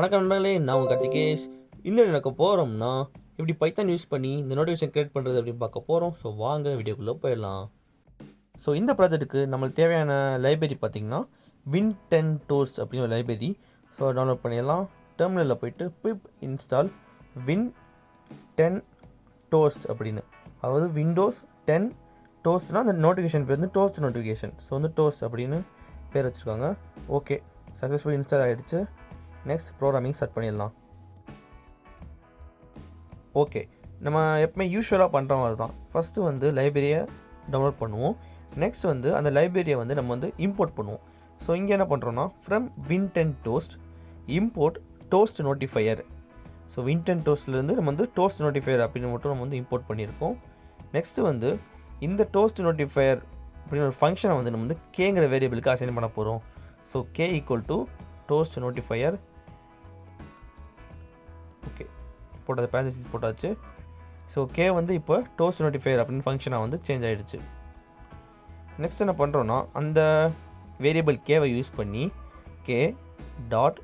வணக்கம் நண்பர்களே, நான் உங்கள் கார்த்திகேஷ். இன்னும் எனக்கு போகிறோம்னா இப்படி பைத்தான் யூஸ் பண்ணி இந்த நோட்டிஃபிகேஷன் க்ரியேட் பண்ணுறது அப்படின்னு பார்க்க போகிறோம். ஸோ வாங்க வீடியோக்குள்ளே போயிடலாம். ஸோ இந்த ப்ராஜெக்ட்டுக்கு நம்மளுக்கு தேவையான லைப்ரரி பார்த்திங்கன்னா Win10Toast அப்படின்னு ஒரு லைப்ரரி. ஸோ டவுன்லோட் பண்ணிடலாம். டெர்மினலில் போய்ட்டு பிப் இன்ஸ்டால் Win10Toast அப்படின்னு, அதாவது விண்டோஸ் 10 டோஸ்ட்னால் அந்த நோட்டிஃபிகேஷன் பேர் வந்து டோஸ்ட் நோட்டிஃபிகேஷன். ஸோ வந்து டோஸ்ட் அப்படின்னு பேர் வச்சுருக்காங்க. ஓகே, சக்ஸஸ்ஃபுல் இன்ஸ்டால் ஆகிடுச்சு. நெக்ஸ்ட் ப்ரோக்ராமிங் ஸ்டார்ட் பண்ணிடலாம். ஓகே, நம்ம எப்பவுமே யூஸ்வலாக பண்ணுற மாதிரி தான். ஃபஸ்ட்டு வந்து லைப்ரரியை டவுன்லோட் பண்ணுவோம். நெக்ஸ்ட் வந்து அந்த லைப்ரரியை வந்து நம்ம வந்து இம்போர்ட் பண்ணுவோம். ஸோ இங்கே என்ன பண்ணுறோன்னா from Win10Toast import toast notifier. So Win10Toastலேருந்து நம்ம வந்து டோஸ்ட் நோட்டிஃபையர் அப்படின்னு மட்டும் நம்ம வந்து இம்போர்ட் பண்ணியிருக்கோம். நெக்ஸ்ட்டு வந்து இந்த டோஸ்ட் நோட்டிஃபையர் அப்படின்னு ஒரு ஃபங்க்ஷனை வந்து நம்ம வந்து கேங்கிற வேரியபிளுக்கு அசைன் பண்ண போகிறோம். So k equal to toast notifier. Okay, போட்டது பேரன்தசிஸ் போட்டாச்சு. ஸோ கே வந்து இப்போ டோஸ்ட் நோட்டிஃபையர் அப்படின்னு ஃபங்க்ஷனாக வந்து சேஞ்ச் ஆகிடுச்சு. நெக்ஸ்ட் என்ன பண்ணுறோன்னா அந்த வேரியபிள் கேவை யூஸ் பண்ணி K dot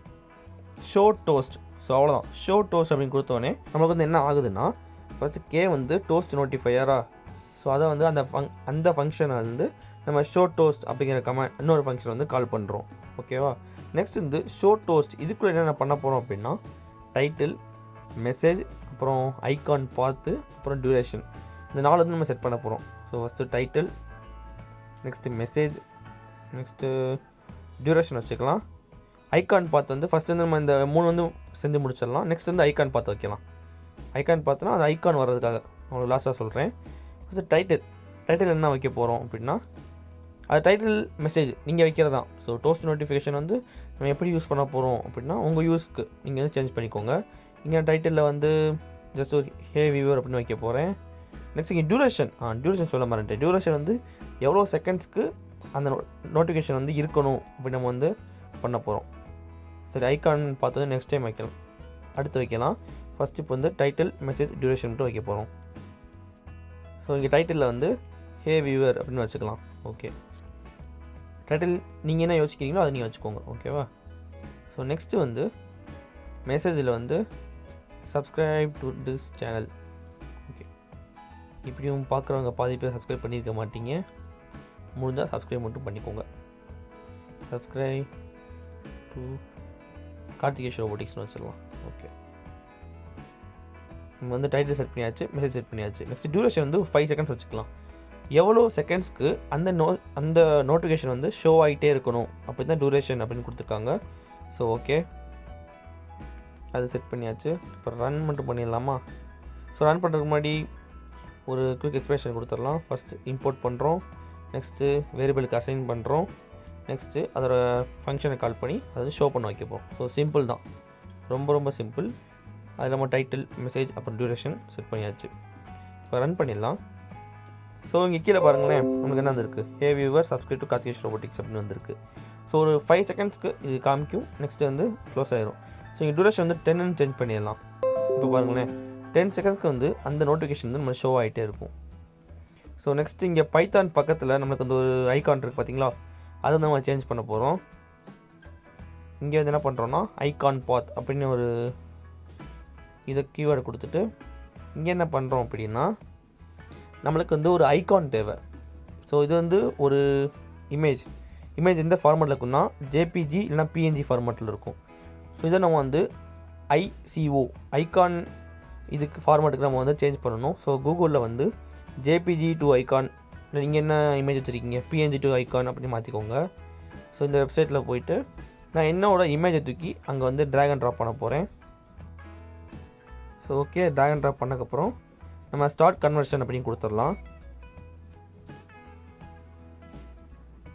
show toast. So அவ்வளோதான், ஷோ டோஸ்ட் அப்படின்னு கொடுத்தோடனே நம்மளுக்கு வந்து என்ன ஆகுதுன்னா, ஃபஸ்ட்டு கே வந்து டோஸ்ட் நோட்டிஃபையராக. ஸோ அதை வந்து அந்த ஃபங்க்ஷனை வந்து நம்ம ஷோ டோஸ்ட் அப்படிங்கிற இன்னொரு ஃபங்க்ஷன் வந்து கால் பண்ணுறோம். ஓகேவா? நெக்ஸ்ட் வந்து ஷோ டோஸ்ட் இதுக்குள்ளே என்னென்ன பண்ண போகிறோம் அப்படின்னா டைட்டில், மெசேஜ், அப்புறம் ஐகான் பார்த்து, அப்புறம் டியூரேஷன், இந்த 4 வந்து நம்ம செட் பண்ண போகிறோம். So first title, next message, next duration வச்சுக்கலாம். ஐகான் பார்த்து வந்து ஃபஸ்ட்டு வந்து நம்ம இந்த 3 வந்து செஞ்சு முடிச்சிடலாம். நெக்ஸ்ட் வந்து ஐகான் பார்த்து வைக்கலாம். ஐகான் பார்த்துனா அது ஐகான் வர்றதுக்காக உங்களுக்கு லாஸ்ட்டாக சொல்கிறேன். ஃபஸ்ட்டு டைட்டில் என்ன வைக்க போகிறோம் அப்படின்னா அது டைட்டில் மெசேஜ் நீங்கள் வைக்கிறது தான். ஸோ டோஸ்ட் நோட்டிஃபிகேஷன் வந்து நம்ம எப்படி யூஸ் பண்ண போகிறோம் அப்படின்னா உங்கள் யூஸ்க்கு நீங்கள் வந்து சேஞ்ச் பண்ணிக்கோங்க. இங்கே டைட்டிலில் வந்து ஜஸ்ட் ஒரு ஹே வியூவர் அப்படின்னு வைக்க போகிறேன். நெக்ஸ்ட் இங்கே டியூரேஷன் சொல்ல மாட்டேன். டியூரேஷன் வந்து எவ்வளோ செகண்ட்ஸ்க்கு அந்த நோட்டிஃபிகேஷன் வந்து இருக்கணும் அப்படி நம்ம வந்து பண்ண போகிறோம். சரி, ஐகான் பார்த்தது நெக்ஸ்ட் டைம் வைக்கலாம், அடுத்து வைக்கலாம். ஃபஸ்ட் இப்போ வந்து டைட்டில், மெசேஜ், டியூரேஷன் மட்டும் வைக்க போகிறோம். ஸோ இங்கே டைட்டிலில் வந்து ஹே வியூவர் அப்படின்னு வச்சுக்கலாம். ஓகே, டைட்டில் நீங்கள் என்ன யோசிக்கிறீங்களோ அதை நீங்கள் வச்சுக்கோங்க. ஓகேவா? ஸோ நெக்ஸ்ட்டு வந்து மெசேஜில் வந்து subscribe to this channel. Okay, இப்படியும் பார்க்குறவங்க பாதி பேர் சப்ஸ்கிரைப் பண்ணியிருக்க மாட்டீங்க. முடிஞ்சால் சப்ஸ்கிரைப் மட்டும் பண்ணிக்கோங்க. சப்ஸ்கிரைப் டு Karthikeshroboticsனு வச்சிடலாம். ஓகே, நம்ம வந்து டைட்டில் செட் பண்ணியாச்சு, மெசேஜ் செட் பண்ணியாச்சு. நெக்ஸ்ட் டியூரேஷன் வந்து 5 செகண்ட்ஸ் வச்சுக்கலாம். எவ்வளோ செகண்ட்ஸ்க்கு அந்த நோட்டிஃபிகேஷன் வந்து ஷோ ஆகிட்டே இருக்கணும் அப்படி தான் டியூரேஷன் அப்படின்னு கொடுத்துருக்காங்க. ஸோ ஓகே, அது செட் பண்ணியாச்சு. இப்போ ரன் மட்டும் பண்ணிடலாமா? ஸோ ரன் பண்ணுறதுக்கு முன்னாடி ஒரு குயிக் எக்ஸ்பிளேஷன் கொடுத்துடலாம். ஃபஸ்ட்டு இம்போர்ட் பண்ணுறோம், நெக்ஸ்ட்டு வேரியபிளுக்கு அசைன் பண்ணுறோம், நெக்ஸ்ட்டு அதோட ஃபங்க்ஷனை கால் பண்ணி அதை ஷோ பண்ண வைக்கப்போம். ஸோ சிம்பிள் தான், ரொம்ப சிம்பிள். அதில் நம்ம டைட்டில், மெசேஜ், அப்புறம் டியூரேஷன் செட் பண்ணியாச்சு. இப்போ ரன் பண்ணிடலாம். ஸோ இங்கே கீழே பாருங்களேன், நமக்கு என்ன வந்திருக்கு, ஹே வியூவர் சப்ஸ்கிரைப் டு Karthikeshrobotics அப்படின்னு வந்திருக்கு. ஸோ ஒரு 5 செகண்ட்ஸ்க்கு இது காமிக்கும். நெக்ஸ்ட்டு வந்து க்ளோஸ் ஆயிரும். ஸோ இங்கே டியூரேஷன் வந்து 10ன்னு சேஞ்ச் பண்ணிடலாம். இப்போ பாருங்களேன், 10 செகண்ட்ஸ்க்கு வந்து அந்த நோட்டிஃபிகேஷன் வந்து நம்ம ஷோ ஆகிட்டே இருக்கும். ஸோ நெக்ஸ்ட் இங்கே பைத்தான் பக்கத்தில் நம்மளுக்கு வந்து ஒரு ஐகான் இருக்குது பார்த்தீங்களா, அதை வந்து நம்ம சேஞ்ச் பண்ண போகிறோம். இங்கே வந்து என்ன பண்ணுறோன்னா ஐகான் பாத் அப்படின்னு ஒரு இதை கீவேர்டு கொடுத்துட்டு இங்கே என்ன பண்ணுறோம் அப்படின்னா நம்மளுக்கு வந்து ஒரு ஐகான் தேவை. ஸோ இது வந்து ஒரு இமேஜ் எந்த ஃபார்மேட்டில் இருக்குன்னா ஜேபிஜி இல்லைனா பிஎன்ஜி ஃபார்மேட்டில் இருக்கும். ஸோ இதை நம்ம வந்து ஐகான் இதுக்கு ஃபார்மேட்டுக்கு நம்ம வந்து சேஞ்ச் பண்ணணும். ஸோ கூகுளில் வந்து ஜேபிஜி டு ஐகான், இல்லை நீங்கள் என்ன இமேஜ் வச்சுருக்கீங்க பிஎன்ஜி டு ஐகான் அப்படின்னு மாற்றிக்கோங்க. ஸோ இந்த வெப்சைட்டில் போயிட்டு நான் என்னோட இமேஜை தூக்கி அங்கே வந்து ட்ராக் அண்ட் ட்ராப் பண்ண போகிறேன். So okay, drag and drop பண்ணக்கப்புறம் நம்ம ஸ்டார்ட் கன்வர்ஷன் அப்படின்னு கொடுத்துடலாம்.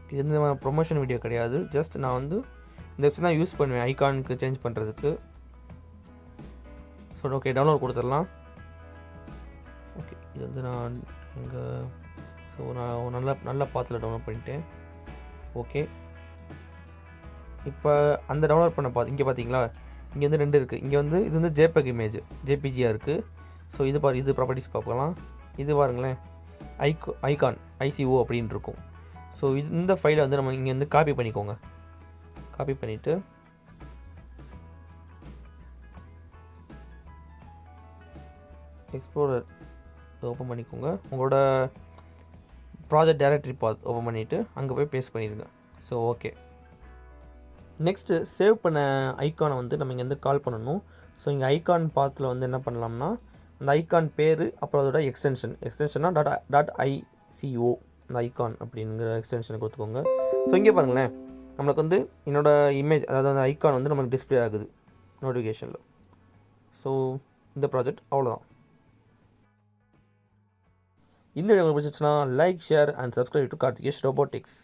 இது வந்து நம்ம ப்ரொமோஷன் வீடியோ கிடையாது, ஜஸ்ட் நான் வந்து இந்த வெப்சைட் தான் யூஸ் பண்ணுவேன் ஐகானுக்கு சேஞ்ச் பண்ணுறதுக்கு. ஸோ ஓகே, டவுன்லோட் கொடுத்துடலாம். ஓகே, இது வந்து நான் இங்கே நான் நல்ல பாத்தில் டவுன்லோட் பண்ணிட்டேன். ஓகே, இப்போ அந்த டவுன்லோட் பண்ண இங்கே பார்த்தீங்களா, இங்கே வந்து 2 இருக்குது. இங்கே வந்து இது வந்து ஜேபெக் இமேஜ், ஜேபிஜியாக இருக்குது. ஸோ இது ப்ராப்பர்ட்டிஸ் பார்க்கலாம். இது பாருங்களேன், ஐகான் ஐசிஓ அப்படின்னு இருக்கும். ஸோ இந்த ஃபைலை வந்து நம்ம இங்கே வந்து காப்பி பண்ணிக்கோங்க. காப்பி பண்ணிவிட்டு எக்ஸ்ப்ளோரர் ஓப்பன் பண்ணிக்கோங்க. உங்களோட ப்ராஜெக்ட் டைரக்டரி பாத் ஓப்பன் பண்ணிவிட்டு அங்கே போய் பேஸ்ட் பண்ணிடுங்க. So okay. நெக்ஸ்ட்டு சேவ் பண்ண ஐக்கானை வந்து நம்ம இங்கேருந்து கால் பண்ணணும். ஸோ இங்கே ஐக்கான் பாத்தில் வந்து என்ன பண்ணலாம்னா அந்த ஐக்கான் பேர் அப்புறம் அதோட எக்ஸ்டென்ஷன்னா .ico அந்த ஐக்கான் அப்படிங்கிற எக்ஸ்டென்ஷனை கொடுத்துக்கோங்க. ஸோ இங்கே பாருங்களேன், நம்மளுக்கு வந்து என்னோடய இமேஜ், அதாவது அந்த ஐக்கான் வந்து நமக்கு டிஸ்பிளே ஆகுது நோட்டிஃபிகேஷனில். ஸோ இந்த ப்ராஜெக்ட் அவ்வளோதான். இந்த வீடியோ உங்களுக்கு பிடிச்சிச்சுன்னா like, share and subscribe to Karthikesh robotics.